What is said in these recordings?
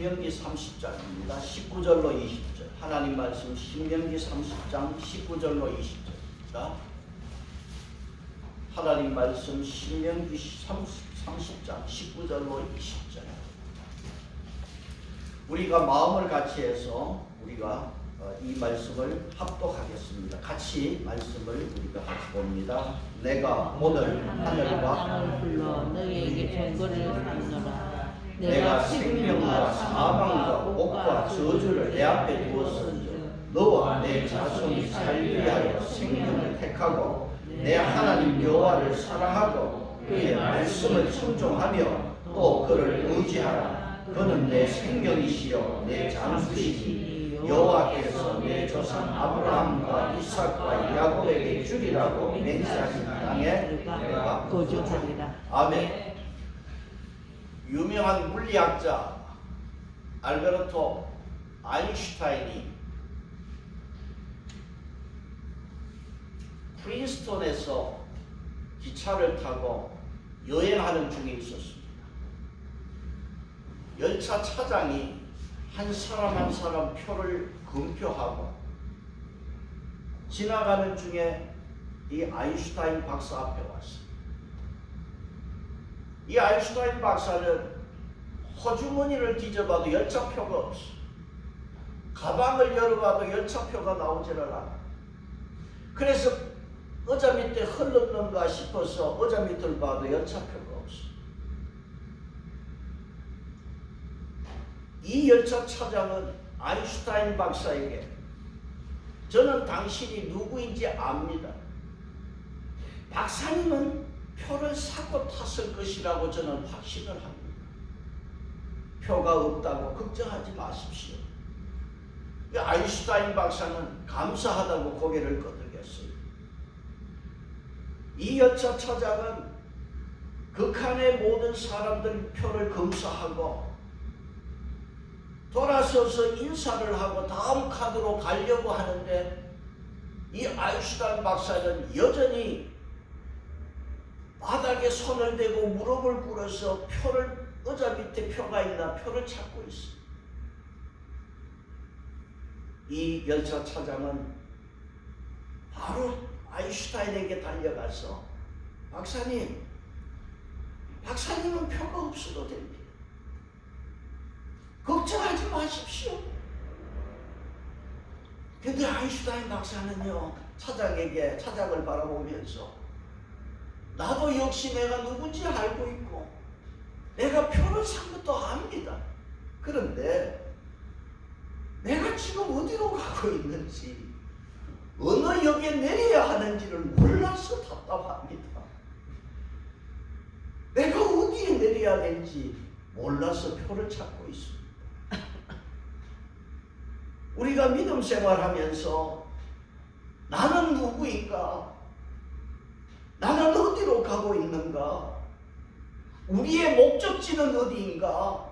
신명기 30장입니다. 19절로 20절. 하나님 말씀 신명기 30장 19절로 20절입니다. 하나님 말씀 신명기 30장 19절로 20절. 우리가 마음을 같이 해서 우리가 이 말씀을 합독하겠습니다. 같이 말씀을 우리가 같이 봅니다. 내가 오늘 하늘과 땅을 불러 너희에게 증거를 삼노라. 내가 생명과 사망과 복과 저주를 내 앞에 두었은즉 너와 내 자손이 살기 위하여 생명을 택하고 내 하나님 여호와를 사랑하고 그의 말씀을 순종하며 또 그를 의지하라. 그는 내 생명이시요 내 장수이시니 여호와께서 내 조상 아브라함과 이삭과 야곱에게 주리라고 맹세하신 땅에 내가 거주하리라. 아멘. 유명한 물리학자 알베르토 아인슈타인이 프린스턴에서 기차를 타고 여행하는 중에 있었습니다. 열차 차장이 한 사람 한 사람 표를 검표하고 지나가는 중에 이 아인슈타인 박사 앞에 왔습니다. 이 아인슈타인 박사는 호주머니를 뒤져봐도 열차표가 없어. 가방을 열어봐도 열차표가 나오지를 않아. 그래서 의자 밑에 흘렀는가 싶어서 의자 밑을 봐도 열차표가 없어. 이 열차 차장은 아인슈타인 박사에게 저는 당신이 누구인지 압니다. 박사님은 표를 사고 탔을 것이라고 저는 확신을 합니다. 표가 없다고 걱정하지 마십시오. 아인슈타인 박사는 감사하다고 고개를 끄덕였어요. 이 열차 차장은 극한의 모든 사람들 표를 검사하고 돌아서서 인사를 하고 다음 카드로 가려고 하는데 이 아인슈타인 박사는 여전히 바닥에 손을 대고 무릎을 꿇어서 표를 의자 밑에 표가 있나 표를 찾고 있어. 이 열차 차장은 바로 아인슈타인에게 달려가서 박사님은 표가 없어도 됩니다. 걱정하지 마십시오. 근데 아인슈타인 박사는요, 차장을 바라보면서 나도 역시 내가 누군지 알고 있고 내가 표를 산 것도 압니다. 그런데 내가 지금 어디로 가고 있는지 어느 역에 내려야 하는지를 몰라서 답답합니다. 내가 어디에 내려야 되는지 몰라서 표를 찾고 있습니다. 우리가 믿음 생활하면서 나는 누구인가? 나는 어디로 가고 있는가? 우리의 목적지는 어디인가?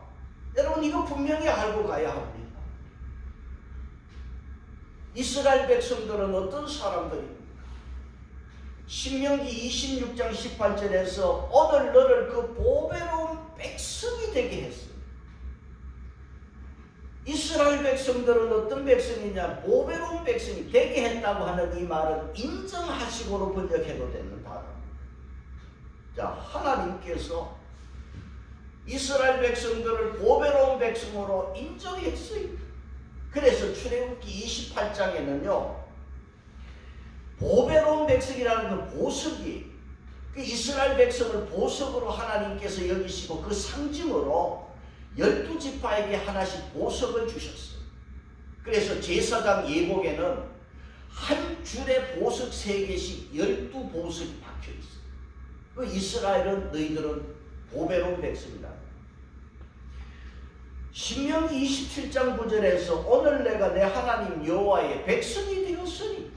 여러분 이거 분명히 알고 가야 합니다. 이스라엘 백성들은 어떤 사람들입니까? 신명기 26장 18절에서 오늘 너를 그 보배로운 백성이 되게 했습니다. 이스라엘 백성들은 어떤 백성이냐? 보배로운 백성이 되게 했다고 하는 이 말은 인정하시고로 번역해도 되는 단어입니다. 자, 하나님께서 이스라엘 백성들을 보배로운 백성으로 인정했어요. 그래서 출애굽기 28장에는요 보배로운 백성이라는 그 보석이 그 이스라엘 백성을 보석으로 하나님께서 여기시고 그 상징으로 12지파에게 하나씩 보석을 주셨어요. 그래서 제사장 예복에는 한 줄에 보석 3개씩 12보석이 박혀있어요. 그 이스라엘은 너희들은 보배로운 백성이다. 신명기 27장 9절에서 오늘 내가 내 하나님 여호와의 백성이 되었으니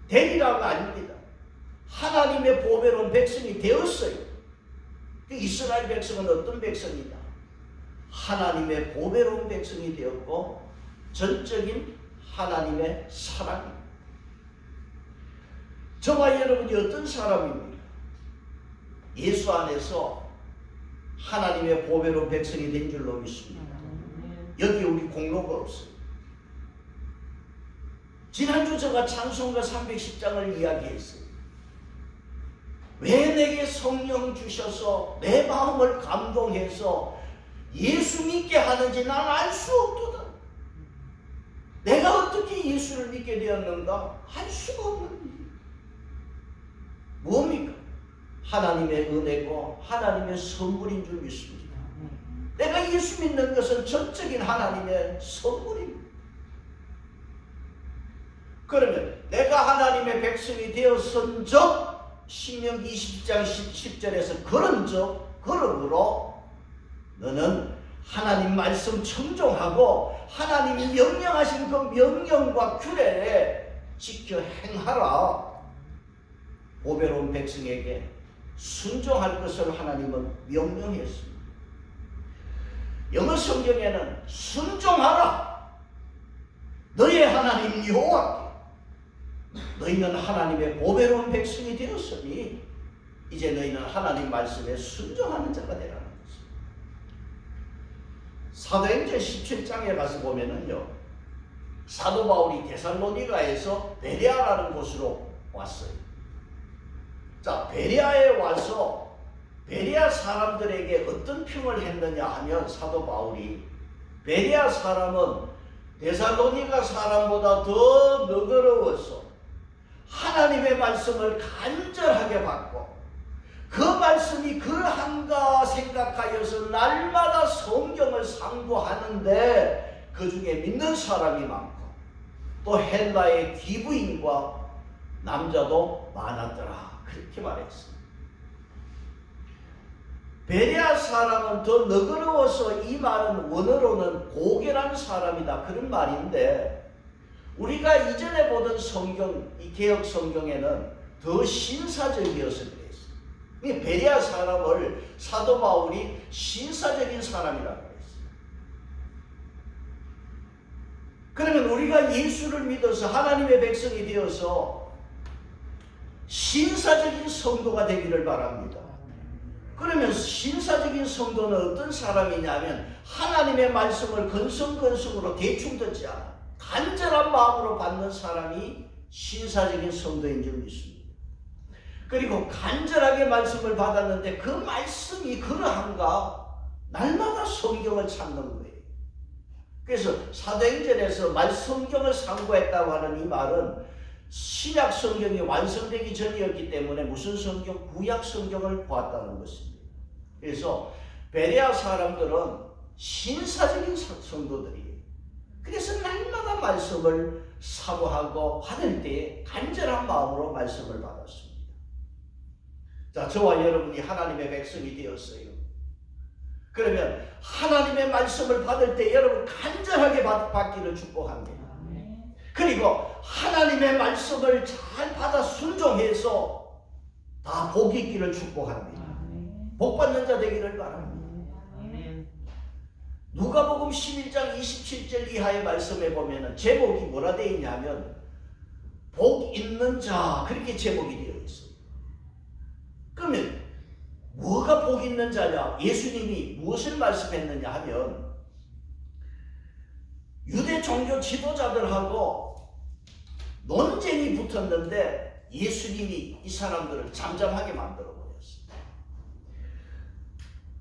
되리라가 아닙니다. 하나님의 보배로운 백성이 되었어요. 그 이스라엘 백성은 어떤 백성이다? 하나님의 보배로운 백성이 되었고 전적인 하나님의 사랑입니다. 저와 여러분이 어떤 사람입니까? 예수 안에서 하나님의 보배로운 백성이 된 줄로 믿습니다. 여기 우리 공로가 없어요. 지난주 제가 찬송가 310장을 이야기했어요. 왜 내게 성령 주셔서 내 마음을 감동해서 예수 믿게 하는지 난 알 수 없도다. 내가 어떻게 예수를 믿게 되었는가? 알 수가 없는 일. 뭡니까? 하나님의 은혜고 하나님의 선물인 줄 믿습니다. 내가 예수 믿는 것은 전적인 하나님의 선물입니다. 그러면 내가 하나님의 백성이 되었은즉 신명기 20장 10절에서 그런즉 그러므로 너는 하나님 말씀 청종하고 하나님이 명령하신 그 명령과 규례에 지켜 행하라. 보배로운 백성에게 순종할 것을 하나님은 명령했습니다. 영어 성경에는 순종하라. 너의 하나님 여호와께 너희는 하나님의 보배로운 백성이 되었으니 이제 너희는 하나님 말씀에 순종하는 자가 되라는 것입니다. 사도행전 17장에 가서 보면은요, 사도 바울이 데살로니가에서 베레아라는 곳으로 왔어요. 자, 베레아에 와서 베레아 사람들에게 어떤 평을 했느냐 하면 사도 바울이 베레아 사람은 데살로니가 사람보다 더 너그러워서 하나님의 말씀을 간절하게 받고 그 말씀이 그러한가 생각하여서 날마다 성경을 상고하는데 그 중에 믿는 사람이 많고 또 헬라의 귀부인과 남자도 많았더라. 그렇게 말했습니다. 베레아 사람은 더 너그러워서 이 말은 원어로는 고결한 사람이다 그런 말인데 우리가 이전에 보던 성경, 이 개혁 성경에는 더 신사적이어서 그랬어요. 베레아 사람을 사도 바울이 신사적인 사람이라고 그랬어요. 그러면 우리가 예수를 믿어서 하나님의 백성이 되어서 신사적인 성도가 되기를 바랍니다. 그러면 신사적인 성도는 어떤 사람이냐면 하나님의 말씀을 건성건성으로 대충 듣지 않아 간절한 마음으로 받는 사람이 신사적인 성도인 줄 믿습니다. 그리고 간절하게 말씀을 받았는데 그 말씀이 그러한가 날마다 성경을 찾는 거예요. 그래서 사도행전에서 성경을 상고했다고 하는 이 말은 신약 성경이 완성되기 전이었기 때문에 무슨 성경? 구약 성경을 보았다는 것입니다. 그래서 베레아 사람들은 신사적인 성도들이에요. 그래서 날마다 말씀을 사모하고 받을 때에 간절한 마음으로 말씀을 받았습니다. 자, 저와 여러분이 하나님의 백성이 되었어요. 그러면 하나님의 말씀을 받을 때 여러분 간절하게 받기를 축복합니다. 그리고 하나님의 말씀을 잘 받아 순종해서 다 복 있기를 축복합니다. 복 받는 자 되기를 바랍니다. 누가복음 11장 27절 이하의 말씀에 보면은 제목이 뭐라 되어 있냐면 복 있는 자 그렇게 제목이 되어 있어요. 그러면 뭐가 복 있는 자냐? 예수님이 무엇을 말씀했느냐 하면 유대 종교 지도자들하고 논쟁이 붙었는데 예수님이 이 사람들을 잠잠하게 만들어 버렸습니다.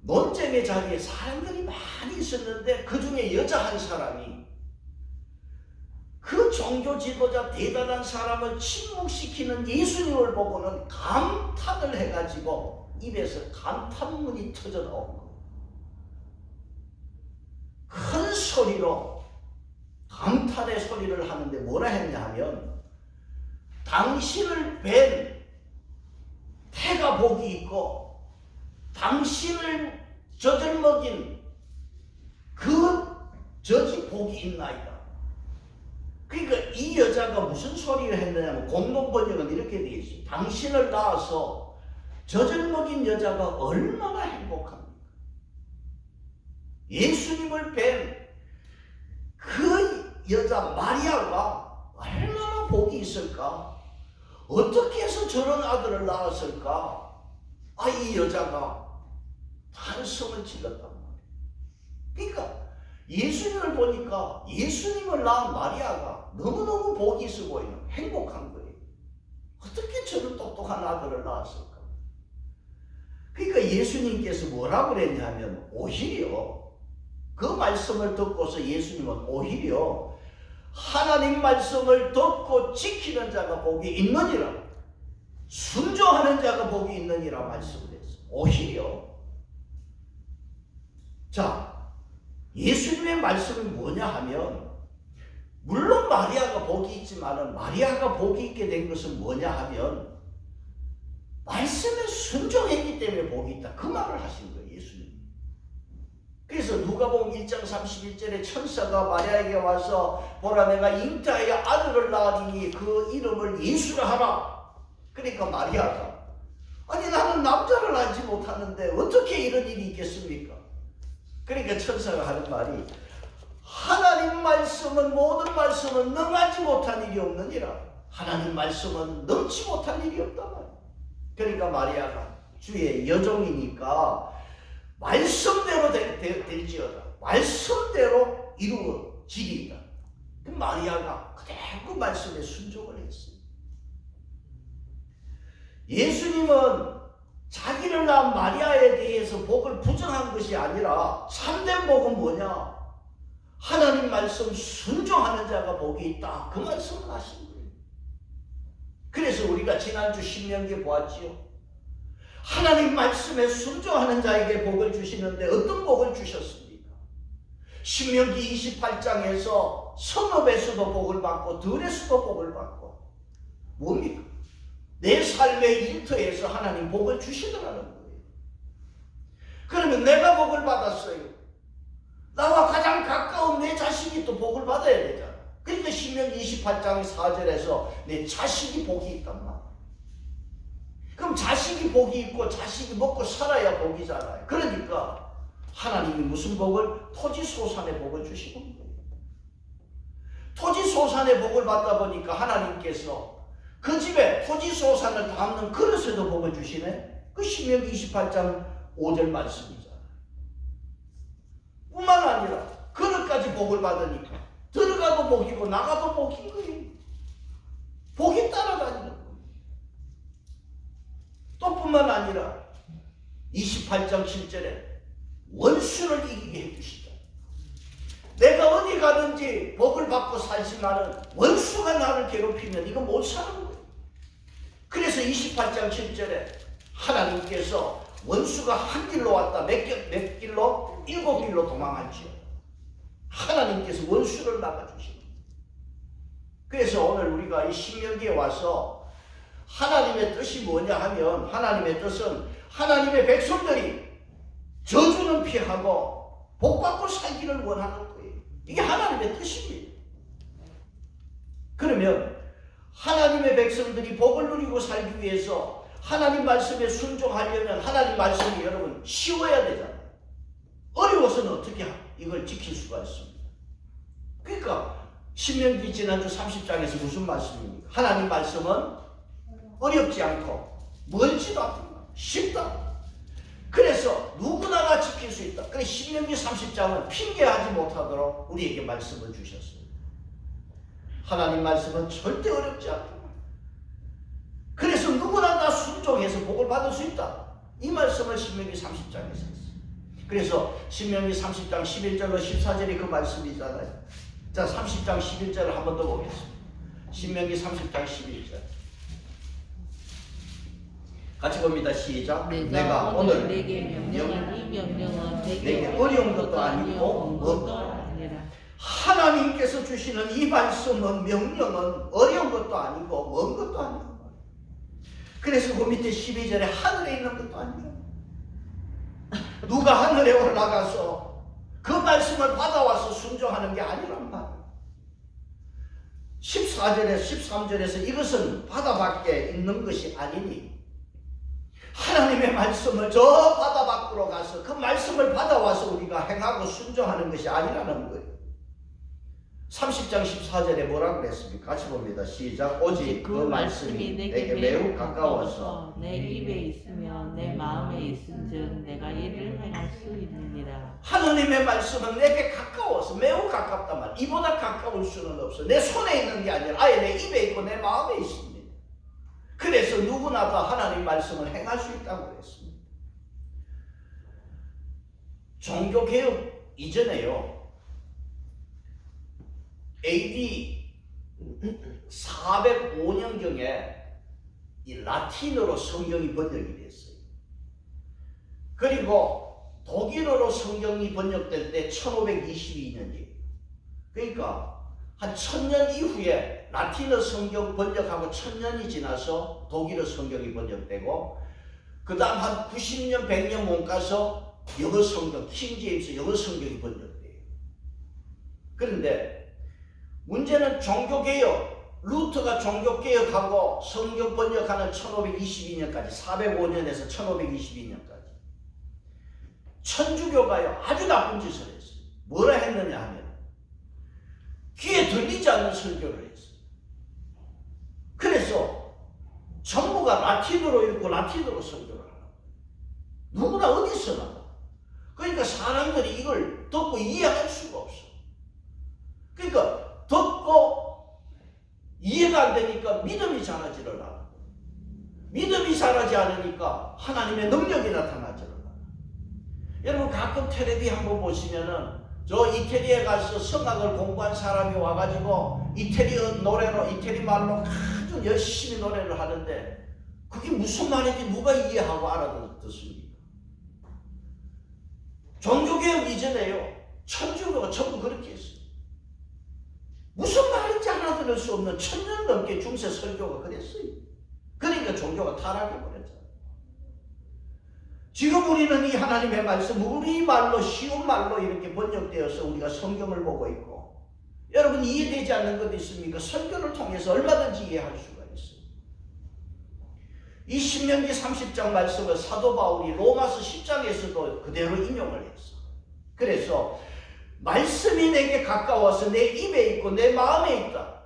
논쟁의 자리에 사람들이 많이 있었는데 그 중에 여자 한 사람이 그 종교 지도자 대단한 사람을 침묵시키는 예수님을 보고는 감탄을 해가지고 입에서 감탄문이 터져 나온 거예요. 큰 소리로 감탄의 소리를 하는데 뭐라 했냐 하면 당신을 뵌 태가 복이 있고 당신을 젖을 먹인 그 젖이 복이 있나이다. 그러니까 이 여자가 무슨 소리를 했느냐면 공동 번역은 이렇게 되어 있어요. 당신을 낳아서 젖을 먹인 여자가 얼마나 행복합니까? 예수님을 뵌 그 여자 마리아가 얼마나 복이 있을까? 어떻게 해서 저런 아들을 낳았을까? 이 여자가 한숨을 질렀단 말이에요. 그러니까 예수님을 보니까 예수님을 낳은 마리아가 너무너무 복이 있어 보이는 행복한 거예요. 어떻게 저런 똑똑한 아들을 낳았을까? 그러니까 예수님께서 뭐라고 그랬냐면 오히려 그 말씀을 듣고서 예수님은 오히려 하나님 말씀을 듣고 지키는 자가 복이 있느니라, 순종하는 자가 복이 있느니라 말씀을 했어요. 오히려. 자, 예수님의 말씀이 뭐냐 하면, 물론 마리아가 복이 있지만은 마리아가 복이 있게 된 것은 뭐냐 하면 말씀에 순종했기 때문에 복이 있다, 그 말을 하신 거예요, 예수님. 그래서 누가복음 1장 31절에 천사가 마리아에게 와서 보라, 내가 잉태하여 아들을 낳으니 그 이름을 예수라 하라. 그러니까 마리아가, 아니 나는 남자를 알지 못하는데 어떻게 이런 일이 있겠습니까? 그러니까 천사가 하는 말이, 하나님 말씀은, 모든 말씀은 능하지 못한 일이 없느니라. 하나님 말씀은 넘지 못한 일이 없다 말이야. 그러니까 마리아가 주의 여종이니까 말씀대로 될지어다, 말씀대로 이루어지리이다. 그 마리아가 그대로 그 말씀에 순종을 했어요. 예수님은 자기를 낳은 마리아에 대해서 복을 부정한 것이 아니라 참된 복은 뭐냐? 하나님 말씀 순종하는 자가 복이 있다, 그 말씀을 하신 거예요. 그래서 우리가 지난주 신명기에 보았지요. 하나님 말씀에 순종하는 자에게 복을 주시는데 어떤 복을 주셨습니까? 신명기 28장에서 성읍에서도 복을 받고 들에서도 복을 받고, 뭡니까? 내 삶의 일터에서 하나님 복을 주시더라는 거예요. 그러면 내가 복을 받았어요. 나와 가장 가까운 내 자식이 또 복을 받아야 되잖아. 그러니까 신명기 28장 4절에서 내 자식이 복이 있단 말이야. 그럼 자식이 복이 있고 자식이 먹고 살아야 복이잖아요. 그러니까 하나님이 무슨 복을? 토지소산의 복을 주시는 거예요. 토지소산의 복을 받다 보니까 하나님께서 그 집에 토지소산을 담는 그릇에도 복을 주시네. 그 신명기 28장 5절 말씀이잖아요. 뿐만 아니라 그릇까지 복을 받으니까 들어가도 복이고 나가도 복인 거예요. 복이 따라다니는 거예요. 또 뿐만 아니라 28장 7절에 원수를 이기게 해주시다. 내가 어디 가든지 복을 받고 살지만은 원수가 나를 괴롭히면 이거 못 사는 거예요. 그래서 28장 7절에 하나님께서 원수가 한 길로 왔다 몇 길로? 7길로 도망할지요. 하나님께서 원수를 막아주시는 거예요. 그래서 오늘 우리가 이 신명기에 와서 하나님의 뜻이 뭐냐 하면, 하나님의 뜻은 하나님의 백성들이 저주는 피하고 복받고 살기를 원하는 거예요. 이게 하나님의 뜻입니다. 그러면 하나님의 백성들이 복을 누리고 살기 위해서 하나님 말씀에 순종하려면 하나님 말씀이 여러분 쉬워야 되잖아요. 어려워서는 어떻게 이걸 지킬 수가 있습니다. 그러니까 신명기 지난주 30장에서 무슨 말씀입니까? 하나님 말씀은 어렵지 않고 멀지도 않고 쉽다. 그래서 누구나가 지킬 수 있다. 그래서 신명기 30장은 핑계하지 못하도록 우리에게 말씀을 주셨습니다. 하나님 말씀은 절대 어렵지 않다. 그래서 누구나 다 순종해서 복을 받을 수 있다. 이 말씀을 신명기 30장에서 했어요. 그래서 신명기 30장 11절로 14절이 그 말씀이잖아요. 자, 30장 11절을 한 번 더 보겠습니다. 신명기 30장 11절 같이 봅니다. 시작. 내가 오늘 내게 명령한 이 명령은 내게 어려운 것도 아니고 먼 것도 아니라. 하나님께서 주시는 이 말씀은, 명령은 어려운 것도 아니고 먼 것도 아니고, 그래서 그 밑에 12절에 하늘에 있는 것도 아니고, 누가 하늘에 올라가서 그 말씀을 받아와서 순종하는 게 아니란 말이에요. 14절에 13절에서 이것은 바다 밖에 있는 것이 아니니, 하나님의 말씀을 저 바다 밖으로 가서 그 말씀을 받아와서 우리가 행하고 순종하는 것이 아니라는 거예요. 30장 14절에 뭐라고 그랬습니까? 같이 봅니다. 시작. 오직 그 말씀이 내게 매우 가까워서 내 입에 있으며 내 마음에 있은즉 내가 이를 행할 수 있느니라. 하나님의 말씀은 내게 가까워서 매우 가깝단 말. 이보다 가까울 수는 없어. 내 손에 있는 게 아니라 아예 내 입에 있고 내 마음에 있습니다. 그래서 누구나 다 하나님 말씀을 행할 수 있다고 그랬습니다. 종교개혁 이전에요. AD 405년경에 이 라틴어로 성경이 번역이 됐어요. 그리고 독일어로 성경이 번역될 때 1522년이에요. 그러니까 한 1000년 이후에 라틴어 성경 번역하고 1000년이 지나서 독일어 성경이 번역되고 그 다음 한 90년, 100년 못 가서 영어 성경, 킹제임스 영어 성경이 번역돼요. 그런데 문제는 종교개혁, 루터가 종교개혁하고 성경 번역하는 1522년까지 405년에서 1522년까지 천주교가요 아주 나쁜 짓을 했어요. 뭐라 했느냐 하면 귀에 들리지 않는 설교를 했어요. 그래서 전부가 라틴어로 읽고 라틴어로 설교를 하는 누구나 어디서나. 그러니까 사람들이 이걸 듣고 이해할 수가 없어. 그러니까 듣고 이해가 안 되니까 믿음이 자라지를 않아. 믿음이 자라지 않으니까 하나님의 능력이 나타나지를 않아. 여러분 가끔 텔레비 한번 보시면은 저 이태리에 가서 성악을 공부한 사람이 와가지고 이태리 노래로 이태리 말로 아주 열심히 노래를 하는데 그게 무슨 말인지 누가 이해하고 알아듣습니까? 종교개혁 이전에요 천주교가 전부 그렇게 했어요. 무슨 말인지 알아들을 수 없는 1000년 넘게 중세 설교가 그랬어요. 그러니까 종교가 타락해버렸잖아요. 지금 우리는 이 하나님의 말씀 우리 말로 쉬운 말로 이렇게 번역되어서 우리가 성경을 보고 있고 여러분 이해되지 않는 것 있습니까? 설교를 통해서 얼마든지 이해할 수가 있어요. 이 신명기 30장 말씀을 사도 바울이 로마서 10장에서도 그대로 인용을 했어. 그래서 말씀이 내게 가까워서 내 입에 있고 내 마음에 있다.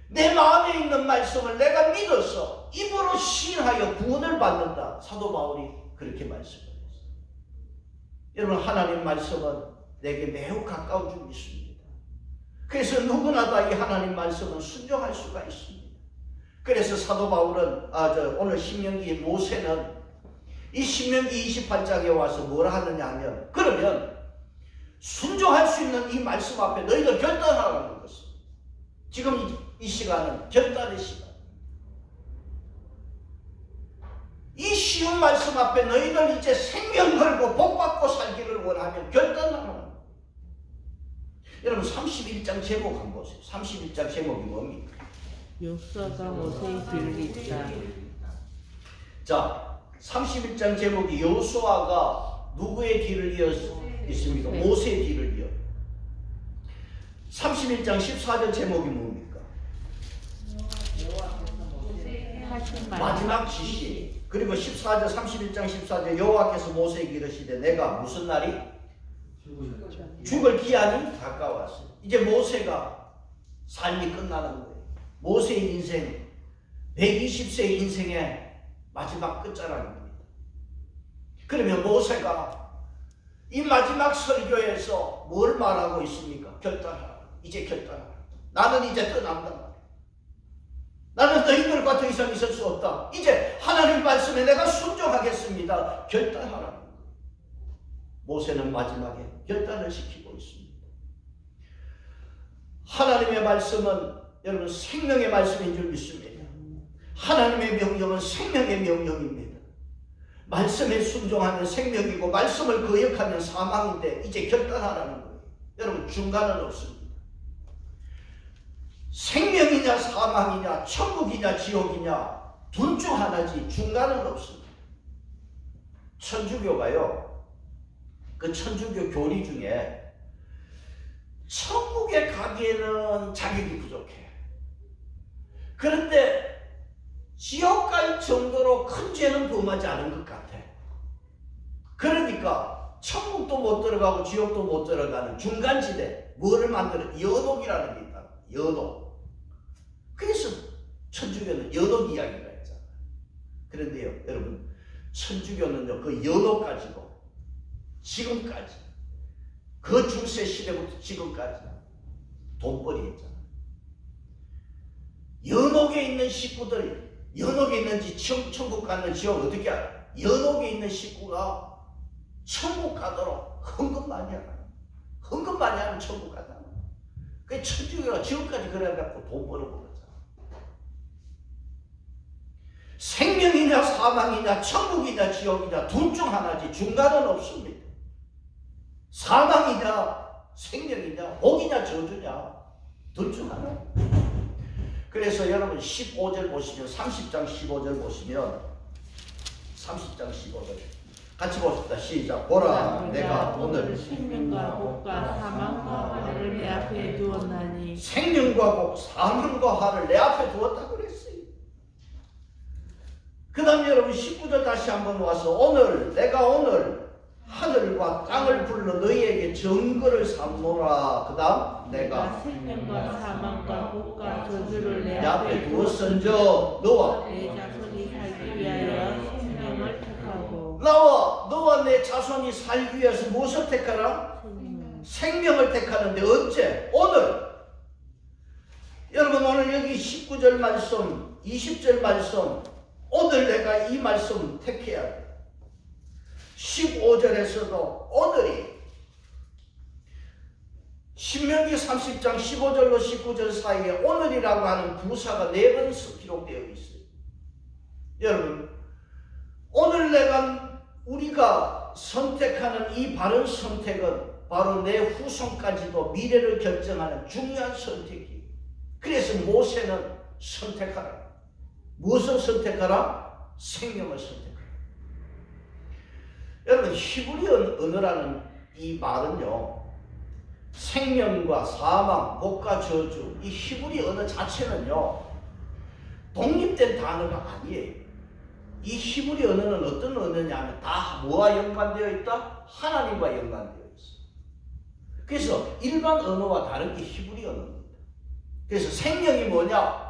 내 마음에 있는 말씀을 내가 믿어서 입으로 시인하여 구원을 받는다. 사도 바울이 그렇게 말씀을 했어요. 여러분 하나님 말씀은 내게 매우 가까운 줄 믿습니다. 그래서 누구나 다 이 하나님 말씀은 순종할 수가 있습니다. 그래서 사도 바울은 오늘 신명기 모세는 이 신명기 28장에 와서 뭐라 하느냐 하면 그러면 순종할 수 있는 이 말씀 앞에 너희들 결단하라는 것은 지금 이 시간은 결단의 시간. 이 쉬운 말씀 앞에 너희들 이제 생명 걸고 복 받고 살기를 원하면 결단하라는 거예요. 여러분 31장 제목 한번 보세요. 31장 제목이 뭡니까? 역사가 모세의 길을 잇다. 자, 31장 제목이 여호수아가 누구의 뒤를 있습니까? 모세의 뒤를 이어. 31장 14절 제목이 뭡니까? 마지막 지시. 그리고 14절 31장 14절 여호와께서 모세에게 이르시되 내가 무슨 날이? 죽을 기한이 가까웠어요. 이제 모세가 삶이 끝나는 거예요. 모세의 인생 120세의 인생의 마지막 끝자락입니다. 그러면 모세가 이 마지막 설교에서 뭘 말하고 있습니까? 결단하라. 이제 결단하라. 나는 이제 떠난다 말이야. 나는 너희들과 더 이상 있을 수 없다. 이제 하나님 말씀에 내가 순종하겠습니다. 결단하라는 거예요. 모세는 마지막에 결단을 시키고 있습니다. 하나님의 말씀은 여러분 생명의 말씀인 줄 믿습니다. 하나님의 명령은 생명의 명령입니다. 말씀에 순종하면 생명이고 말씀을 거역하면 사망인데 이제 결단하라는 거예요. 여러분 중간은 없습니다. 생명이냐 사망이냐 천국이냐 지옥이냐 둘 중 하나지 중간은 없습니다. 천주교가요 그 천주교 교리 중에 천국에 가기에는 자격이 부족해. 그런데 지옥 갈 정도로 큰 죄는 범하지 않은 것 같아. 그러니까 천국도 못 들어가고 지옥도 못 들어가는 중간지대, 뭐를 만들어? 연옥이라는 게 있다. 연옥. 그래서 천주교는 연옥 이야기가 있잖아요. 그런데요, 여러분, 천주교는요, 그 연옥 가지고 지금까지, 그 중세 시대부터 지금까지 돈벌이 했잖아요. 연옥에 있는 식구들이, 연옥에 있는지 천국 가는 지옥 어떻게 알아? 연옥에 있는 식구가 천국 가도록 헌금 많이 하라. 헌금 많이 하면 천국 가잖아. 그 천주교가 지금까지 그래갖고 돈 벌어보잖아. 생명이냐 사망이냐 천국이냐 지옥이냐 둘 중 하나지 중간은 없습니다. 사망이냐 생명이냐 복이냐 저주냐 둘 중 하나. 그래서 여러분 15절 보시면 30장 15절 보시면 30장 15절 같이 봅시다. 시작. 보라 내가 오늘 생명과 복과 사망과 화를 내 앞에 두었나니 생명과 복 사명과 화를 내 앞에 두었다 그랬어요. 그 다음 여러분 19절 다시 한번 와서 내가 오늘 하늘과 땅을 불러 너희에게 증거를 삼노라. 그 다음 내가 생명과 사망과 복과 저주를 내 앞에 두었은즉 너와 내 자손이 살기 위하여 생명을 택하고 너와 내 자손이 살기 위해서 무엇을 택하라? 생명을 택하는데 언제? 오늘. 여러분 오늘 여기 19절 말씀 20절 말씀 오늘 내가 이 말씀 택해야 돼. 15절에서도 오늘이 신명기 30장 15절로 19절 사이에 오늘이라고 하는 부사가 4번 기록되어 있어요. 여러분 오늘 우리가 선택하는 이 바른 선택은 바로 내 후손까지도 미래를 결정하는 중요한 선택이에요. 그래서 모세는 선택하라. 무엇을 선택하라? 생명을 선택하라. 여러분 히브리 언어라는 이 말은요, 생명과 사망, 복과 저주, 이 히브리 언어 자체는요 독립된 단어가 아니에요. 이 히브리 언어는 어떤 언어냐면 다 뭐와 연관되어 있다? 하나님과 연관되어 있어요. 그래서 일반 언어와 다른 게 히브리 언어입니다. 그래서 생명이 뭐냐?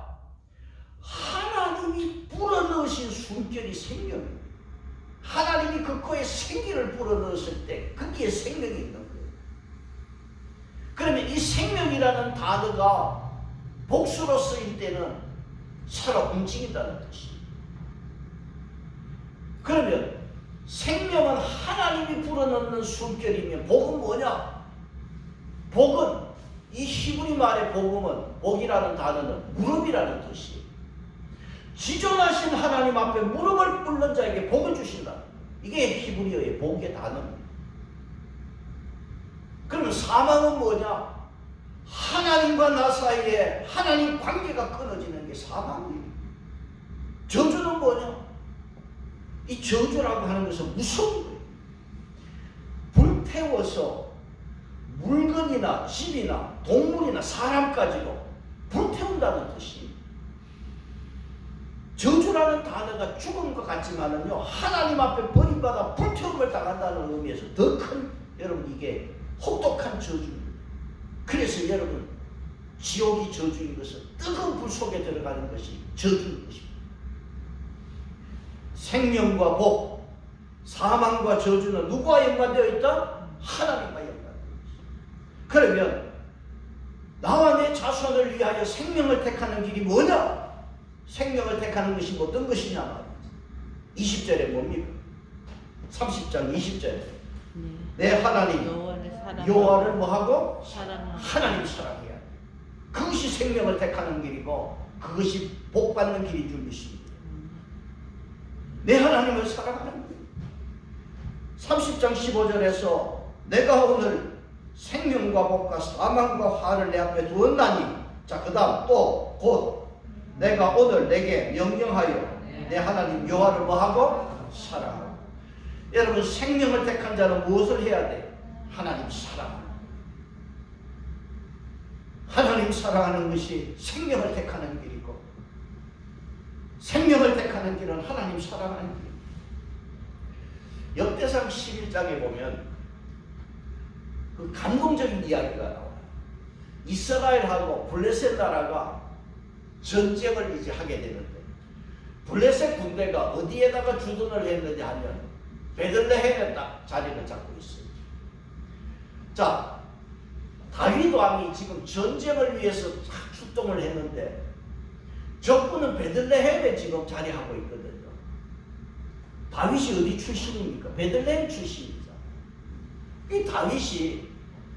하나님이 불어넣으신 숨결이 생명입니다. 하나님이 그 코에 생기를 불어넣었을 때 거기에 생명이 있는 거예요. 그러면 이 생명이라는 단어가 복수로 쓰일 때는 살아 움직인다는 뜻이에요. 그러면 생명은 하나님이 불어넣는 숨결이면 복은 뭐냐? 복은 이 히브리 말의 복음은 복이라는 단어는 무릎이라는 뜻이에요. 지존하신 하나님 앞에 무릎을 꿇는 자에게 복을 주신다. 이게 히브리어의 복의 단어입니다. 그러면 사망은 뭐냐? 하나님과 나 사이에 하나님 관계가 끊어지는 게 사망이에요. 저주는 뭐냐? 이 저주라고 하는 것은 무서운 거예요. 불태워서 물건이나 집이나 동물이나 사람까지도 불태운다는 뜻이에요. 저주라는 단어가 죽은 것 같지만은요, 하나님 앞에 버림받아 불태움을 당한다는 의미에서 더 큰, 여러분, 이게 혹독한 저주입니다. 그래서 여러분, 지옥이 저주인 것은 뜨거운 불 속에 들어가는 것이 저주인 것입니다. 생명과 복, 사망과 저주는 누구와 연관되어 있다? 하나님과 연관되어 있습니다. 그러면 나와 내 자손을 위하여 생명을 택하는 길이 뭐냐? 생명을 택하는 것이 어떤 것이냐 말입니다. 20절에 뭡니까? 30장 20절에 내 하나님 여호와를 뭐하고? 하나님 사랑해야 돼. 그것이 생명을 택하는 길이고 그것이 복받는 길인 줄 믿습니다. 내 하나님을 사랑하는 길. 30장 15절에서 내가 오늘 생명과 복과 사망과 화를 내 앞에 두었나니, 자, 그 다음 또 곧 내가 오늘 내게 명령하여 내 하나님 여호와를 뭐하고? 사랑하고. 여러분, 생명을 택한 자는 무엇을 해야 돼? 하나님 사랑. 하나님 사랑하는 것이 생명을 택하는 길이고, 생명을 택하는 길은 하나님 사랑하는 길. 역대상 11장에 보면 그 감동적인 이야기가 나와요. 이스라엘하고 블레셋 나라가 전쟁을 이제 하게 되는데 블레셋 군대가 어디에다가 주둔을 했느냐 하면 베들레헴에 딱 자리를 잡고 있어요. 자, 다윗 왕이 지금 전쟁을 위해서 출동을 했는데 적군은 베들레헴에 지금 자리하고 있거든요. 다윗이 어디 출신입니까? 베들레헴 출신이죠. 이 다윗이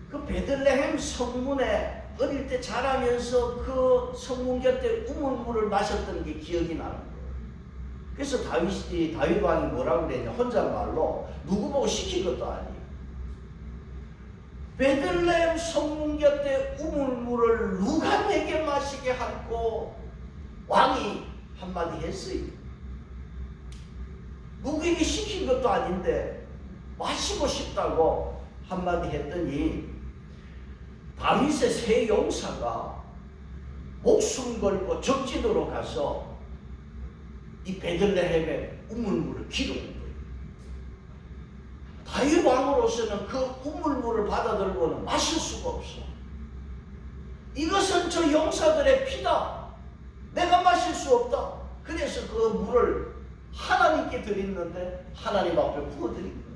그 베들레헴 성문에 어릴 때 자라면서 그 성문 곁에 우물물을 마셨던 게 기억이 나는 거예요. 그래서 다윗 왕이 뭐라고 그랬냐? 혼잣말로 누구 보고 시킨 것도 아니에요. 베들레헴 성문 곁에 우물물을 누가 내게 마시게 할꼬? 왕이 한마디 했어요. 누구에게 시킨 것도 아닌데 마시고 싶다고 한마디 했더니 다윗의 세 용사가 목숨 걸고 적진으로 가서 이 베들레헴의 우물물을 기르는 거예요. 다윗 왕으로서는 그 우물물을 받아들고는 마실 수가 없어. 이것은 저 용사들의 피다. 내가 마실 수 없다. 그래서 그 물을 하나님께 드렸는데 하나님 앞에 부어드린 거예요.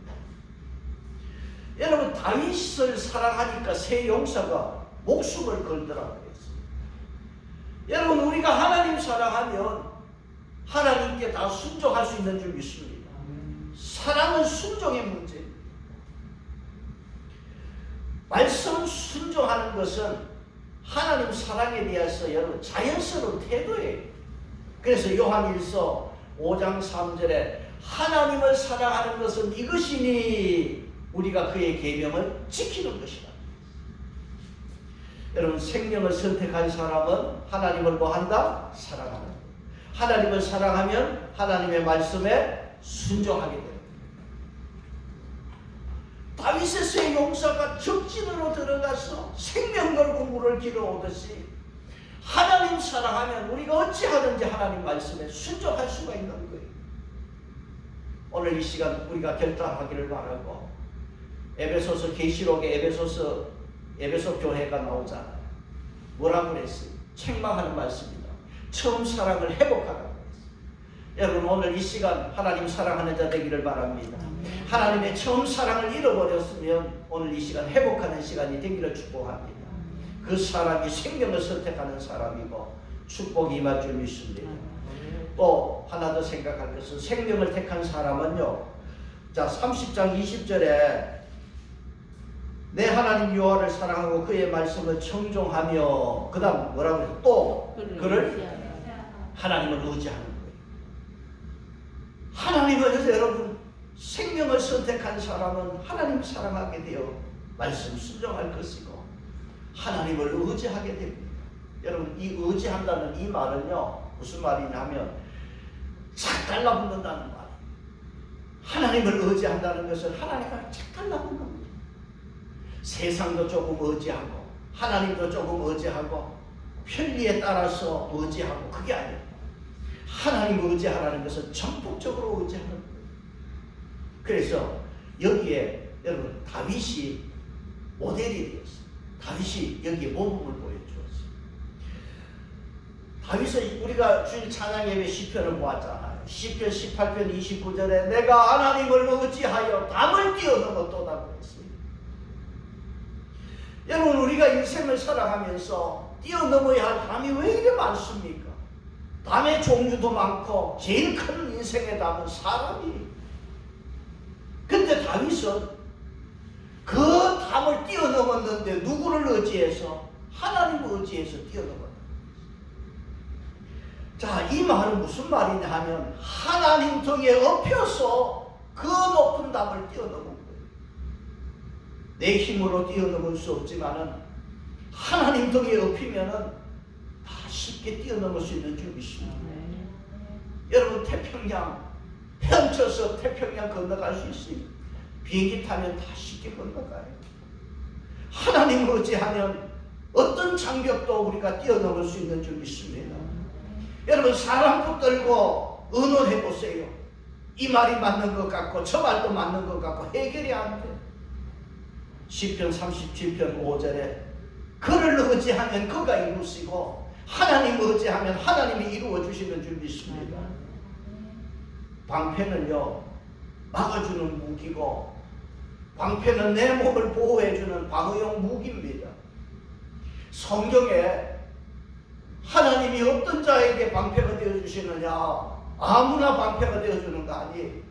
여러분, 다윗을 사랑하니까 세 용사가 목숨을 걸더라고 했어요. 여러분, 우리가 하나님 사랑하면 하나님께 다 순종할 수 있는 줄 믿습니다. 사랑은 순종의 문제입니다. 말씀 순종하는 것은 하나님 사랑에 대해서 여러분 자연스러운 태도예요. 그래서 요한일서 5장 3절에 하나님을 사랑하는 것은 이것이니 우리가 그의 계명을 지키는 것이다. 여러분, 생명을 선택한 사람은 하나님을 뭐한다? 사랑하는 것. 하나님을 사랑하면 하나님의 말씀에 순종하게 됩니다. 다윗의 세 용사가 적진으로 들어가서 생명 걸고 물을 길어오듯이 하나님 사랑하면 우리가 어찌하든지 하나님 말씀에 순종할 수가 있는 거예요. 오늘 이 시간 우리가 결단하기를 바라고, 에베소서 계시록에 에베소 교회가 나오잖아요. 뭐라고 그랬어요? 책망하는 말씀입니다. 처음 사랑을 회복하라고 그랬어요. 여러분, 오늘 이 시간 하나님 사랑하는 자 되기를 바랍니다. 하나님의 처음 사랑을 잃어버렸으면 오늘 이 시간 회복하는 시간이 되기를 축복합니다. 그 사람이 생명을 선택하는 사람이고 축복이 임할 줄 믿습니다. 또 하나 더 생각할 것은 생명을 택한 사람은요, 자 30장 20절에 내 하나님 여호와를 사랑하고 그의 말씀을 청종하며, 그 다음 뭐라고 해서 또 그를 하나님을 의지하는 거예요. 하나님을, 여러분, 생명을 선택한 사람은 하나님을 사랑하게 되어 말씀 순종할 것이고 하나님을 의지하게 됩니다. 여러분, 이 의지한다는 이 말은요 무슨 말이냐면 착 달라붙는다는 말이에요. 하나님을 의지한다는 것은 하나님과 착 달라붙는 겁니다. 세상도 조금 의지하고 하나님도 조금 의지하고 편리에 따라서 의지하고, 그게 아니에요. 하나님을 의지하라는 것은 전폭적으로 의지하는 거예요. 그래서 여기에 여러분 다윗이 모델이 되었어요. 다윗이 여기에 모범을 보여주었어요. 다윗은 우리가 주일 찬양 예배 시편을 보았잖아요. 시편 18편 29절에 내가 하나님을 의지하여 담을 뛰어넘었도다 그랬어요. 여러분, 우리가 인생을 살아가면서 뛰어넘어야 할 담이 왜 이렇게 많습니까? 담의 종류도 많고 제일 큰 인생의 담은 사람이. 근데 다윗은 그 담을 뛰어넘었는데 누구를 의지해서? 하나님을 의지해서 뛰어넘었다. 자, 이 말은 무슨 말이냐 하면 하나님 등에 업혀서 그 높은 담을 뛰어넘은 거예요. 내 힘으로 뛰어넘을 수 없지만은 하나님 등에 업히면은 다 쉽게 뛰어넘을 수 있는 줄 믿습니다. 여러분, 태평양 헤엄쳐서 태평양 건너갈 수 있어요. 비행기 타면 다 쉽게 건너가요. 하나님을 의지하면 어떤 장벽도 우리가 뛰어넘을 수 있는 줄 믿습니다. 여러분, 사람 붙들고 의논해 보세요. 이 말이 맞는 것 같고 저 말도 맞는 것 같고 해결이 안 돼. 시편 37편 5절에 그를 의지하면 그가 이루시고 하나님 의지하면 하나님이 이루어 주시는 줄 믿습니다. 방패는요 막아주는 무기고 방패는 내 몸을 보호해주는 방어용 무기입니다. 성경에 하나님이 어떤 자에게 방패가 되어주시느냐, 아무나 방패가 되어주는 거 아니에요.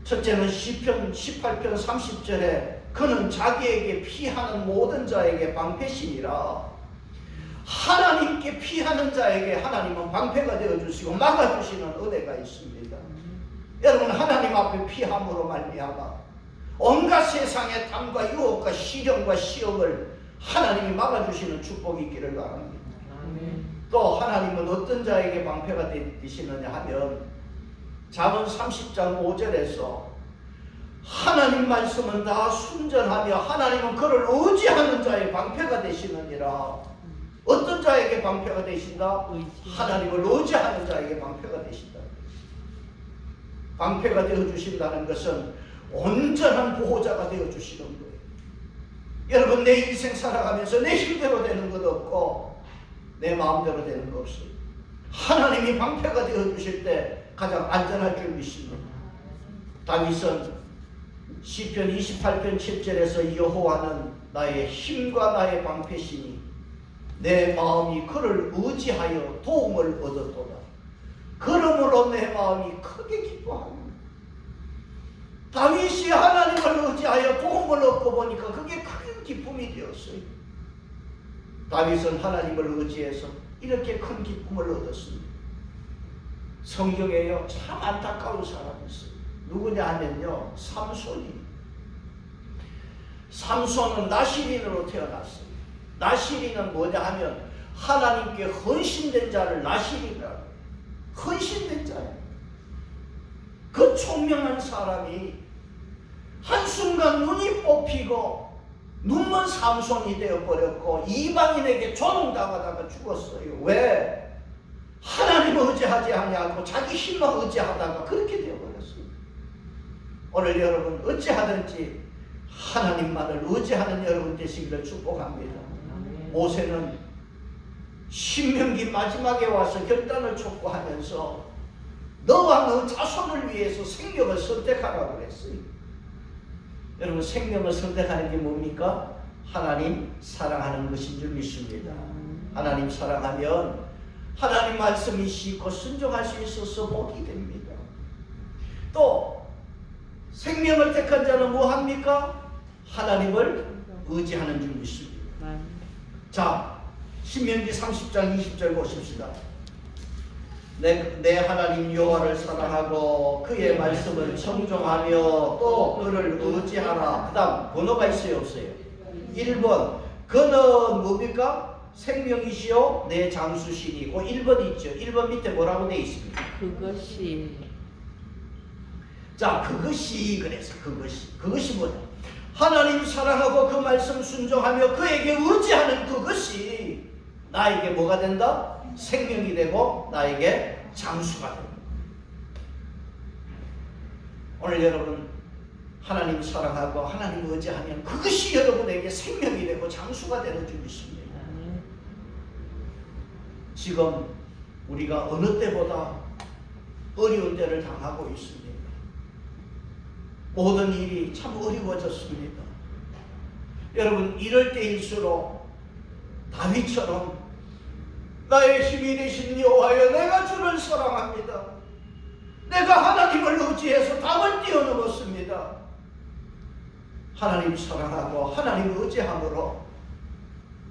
첫째는 시편 18편 30절에 그는 자기에게 피하는 모든 자에게 방패시니라. 하나님께 피하는 자에게 하나님은 방패가 되어주시고 막아주시는 은혜가 있습니다. 여러분, 하나님 앞에 피함으로 말미암아 온갖 세상의 탐과 유혹과 시련과 시험을 하나님이 막아주시는 축복이 있기를 바랍니다. 또 하나님은 어떤 자에게 방패가 되시느냐 하면 잠언 30장 5절에서 하나님 말씀은 다 순전하며 하나님은 그를 의지하는 자의 방패가 되시느니라. 어떤 자에게 방패가 되신다? 하나님을 의지하는 자에게 방패가 되신다. 방패가 되어주신다는 것은 온전한 보호자가 되어주시는 거예요. 여러분, 내 인생 살아가면서 내 힘대로 되는 것 없고 내 마음대로 되는 거 없어요. 하나님이 방패가 되어주실 때 가장 안전할 줄 믿습니다. 다윗은 시편 28편 7절에서 여호와는 나의 힘과 나의 방패시니 내 마음이 그를 의지하여 도움을 얻었도다. 그러므로 내 마음이 크게 기뻐합니다. 다윗이 하나님을 의지하여 도움을 얻고 보니까 그게 큰 기쁨이 되었어요. 다윗은 하나님을 의지해서 이렇게 큰 기쁨을 얻었습니다. 성경에요 참 안타까운 사람이 있어요. 누구냐 하면요 삼손은 나시린으로 태어났어요. 나시린은 뭐냐 하면 하나님께 헌신된 자를 나시린이라고 해요. 헌신된 자예요. 그 총명한 사람이 한순간 눈이 뽑히고 눈먼 삼손이 되어버렸고 이방인에게 조롱당하다가 죽었어요. 왜? 하나님을 의지하지 아니하고 자기 힘만 의지하다가 그렇게 되어버렸어요. 오늘 여러분 어찌하든지 하나님만을 의지하는 여러분 되시기를 축복합니다. 모세는 신명기 마지막에 와서 결단을 촉구하면서 너와 너 자손을 위해서 생명을 선택하라고 그랬어요. 여러분, 생명을 선택하는 게 뭡니까? 하나님 사랑하는 것인 줄 믿습니다. 하나님 사랑하면 하나님 말씀이 쉽고 순종할 수 있어서 복이 됩니다. 또 생명을 택한 자는 뭐합니까? 하나님을 의지하는 줄 믿습니다. 자, 신명기 30장 20절 보십시다. 내 하나님 여호와를 사랑하고 그의 말씀을 청종하며 또 그를 의지하라. 그 다음 번호가 있어요 없어요? 1번 그는 뭡니까? 생명이시요 내 장수시니고 1번 있죠. 1번 밑에 뭐라고 되어 있습니까? 그것이. 자, 그것이 그래서 그것이 뭐냐? 하나님 사랑하고 그 말씀 순종하며 그에게 의지하는 그것이 나에게 뭐가 된다? 생명이 되고 나에게 장수가 됩니다. 오늘 여러분 하나님 사랑하고 하나님 의지하면 그것이 여러분에게 생명이 되고 장수가 되는 줄 믿습니다. 지금 우리가 어느 때보다 어려운 때를 당하고 있습니다. 모든 일이 참 어려워졌습니다. 여러분, 이럴 때일수록 다윗처럼 나의 힘이 되신 여호와여 내가 주를 사랑합니다. 내가 하나님을 의지해서 담을 뛰어넘었습니다. 하나님 사랑하고 하나님 의지함으로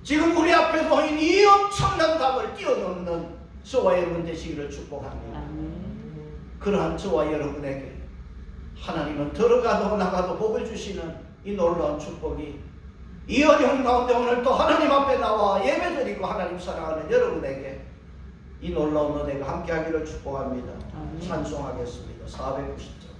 지금 우리 앞에 보인 이 엄청난 담을 뛰어넘는 저와 여러분 되시기를 축복합니다. 그러한 저와 여러분에게 하나님은 들어가도 나가도 복을 주시는 이 놀라운 축복이 이 어려운 가운데 오늘 또 하나님 앞에 나와 예배드리고 하나님 사랑하는 여러분에게 이 놀라운 은혜가 함께하기를 축복합니다. 찬송하겠습니다. 490절